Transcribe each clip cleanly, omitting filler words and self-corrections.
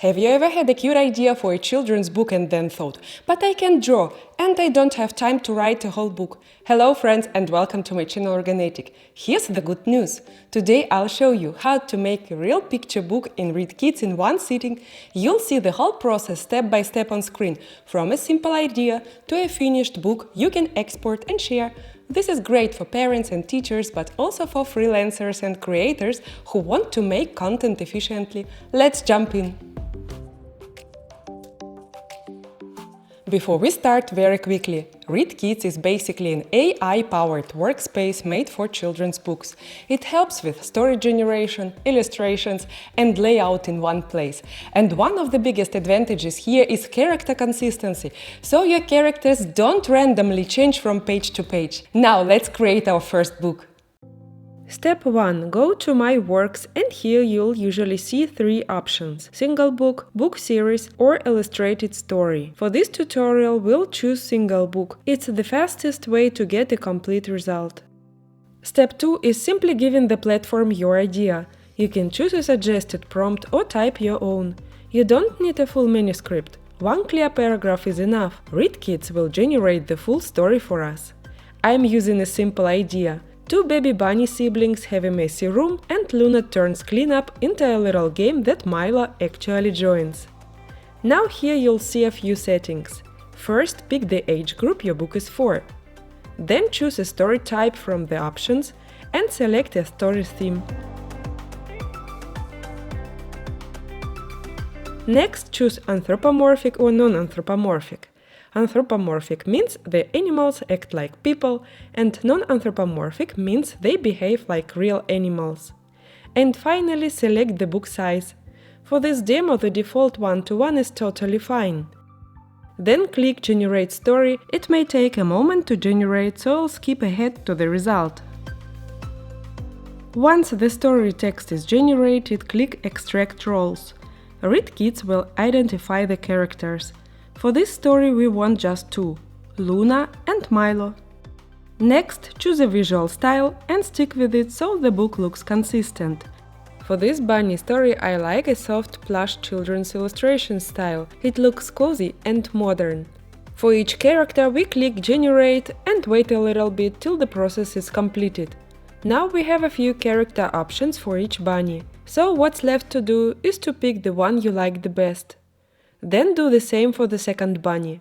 Have you ever had a cute idea for a children's book and then thought, but I can't draw and I don't have time to write a whole book? Hello friends and welcome to my channel OrgaNatic. Here's the good news. Today I'll show you how to make a real picture book in Readkidz in one sitting. You'll see the whole process step by step on screen, from a simple idea to a finished book you can export and share. This is great for parents and teachers, but also for freelancers and creators who want to make content efficiently. Let's jump in. Before we start, very quickly, Readkidz is basically an AI-powered workspace made for children's books. It helps with story generation, illustrations and layout in one place. And one of the biggest advantages here is character consistency, so your characters don't randomly change from page to page. Now let's create our first book. Step 1. Go to My Works, and here you'll usually see three options: single book, book series or illustrated story. For this tutorial we'll choose single book. It's the fastest way to get a complete result. Step 2 is simply giving the platform your idea. You can choose a suggested prompt or type your own. You don't need a full manuscript. One clear paragraph is enough. Readkidz will generate the full story for us. I'm using a simple idea. Two baby bunny siblings have a messy room and Luna turns cleanup into a little game that Milo actually joins. Now here you'll see a few settings. First, pick the age group your book is for. Then choose a story type from the options and select a story theme. Next, choose anthropomorphic or non-anthropomorphic. Anthropomorphic means the animals act like people, and non-anthropomorphic means they behave like real animals. And finally, select the book size. For this demo, the default 1:1 is totally fine. Then click Generate Story. It may take a moment to generate, so I'll skip ahead to the result. Once the story text is generated, click Extract Roles. Readkidz will identify the characters. For this story we want just two, Luna and Milo. Next, choose a visual style and stick with it so the book looks consistent. For this bunny story I like a soft plush children's illustration style. It looks cozy and modern. For each character we click Generate and wait a little bit till the process is completed. Now we have a few character options for each bunny. So what's left to do is to pick the one you like the best. Then do the same for the second bunny.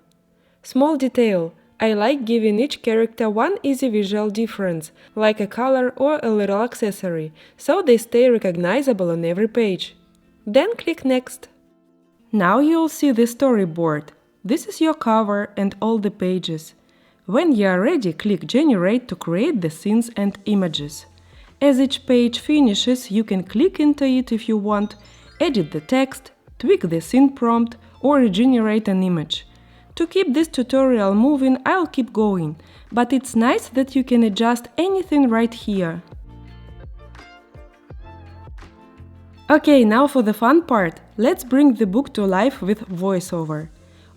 Small detail: I like giving each character one easy visual difference, like a color or a little accessory, so they stay recognizable on every page. Then click Next. Now you'll see the storyboard. This is your cover and all the pages. When you are ready, click Generate to create the scenes and images. As each page finishes, you can click into it if you want, edit the text, tweak the scene prompt, or regenerate an image. To keep this tutorial moving, I'll keep going, but it's nice that you can adjust anything right here. Okay, now for the fun part. Let's bring the book to life with voiceover.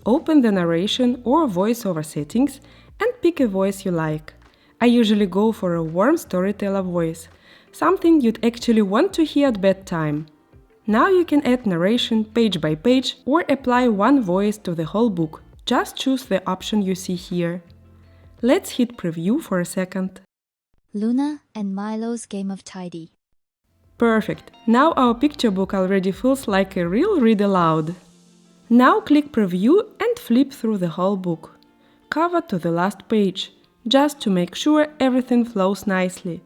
Open the narration or voiceover settings and pick a voice you like. I usually go for a warm storyteller voice, something you'd actually want to hear at bedtime. Now you can add narration page by page or apply one voice to the whole book. Just choose the option you see here. Let's hit preview for a second. Luna and Milo's Game of Tidy. Perfect. Now our picture book already feels like a real read aloud. Now click preview and flip through the whole book. Cover to the last page, just to make sure everything flows nicely.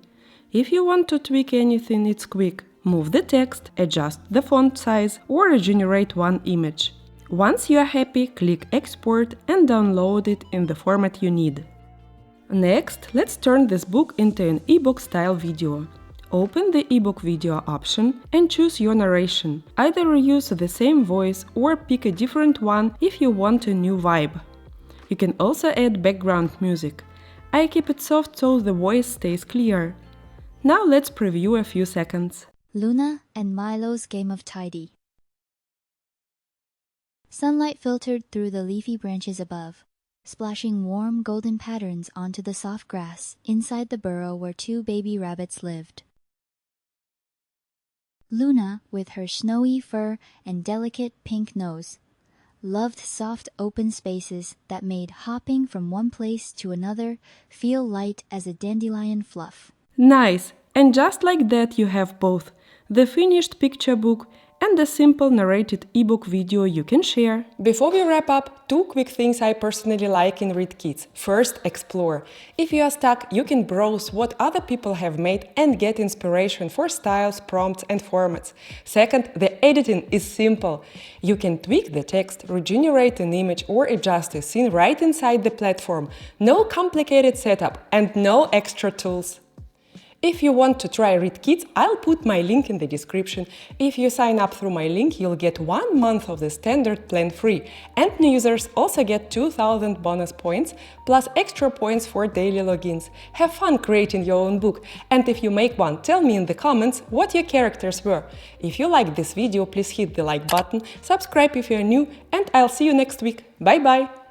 If you want to tweak anything, it's quick. Move the text, adjust the font size, or regenerate one image. Once you are happy, click Export and download it in the format you need. Next, let's turn this book into an ebook style video. Open the ebook video option and choose your narration. Either reuse the same voice or pick a different one if you want a new vibe. You can also add background music. I keep it soft so the voice stays clear. Now let's preview a few seconds. Luna and Milo's Game of Tidy. Sunlight filtered through the leafy branches above, splashing warm golden patterns onto the soft grass inside the burrow where two baby rabbits lived. Luna, with her snowy fur and delicate pink nose, loved soft open spaces that made hopping from one place to another feel light as a dandelion fluff. Nice! And just like that you have both the finished picture book and a simple narrated ebook video you can share. Before we wrap up, 2 quick things I personally like in Readkidz. First, explore. If you are stuck, you can browse what other people have made and get inspiration for styles, prompts and formats. Second, the editing is simple. You can tweak the text, regenerate an image or adjust a scene right inside the platform. No complicated setup and no extra tools. If you want to try Readkidz, I'll put my link in the description. If you sign up through my link, you'll get 1 month of the standard plan free. And new users also get 2000 bonus points, plus extra points for daily logins. Have fun creating your own book. And if you make one, tell me in the comments what your characters were. If you liked this video, please hit the like button, subscribe if you're new, and I'll see you next week. Bye bye!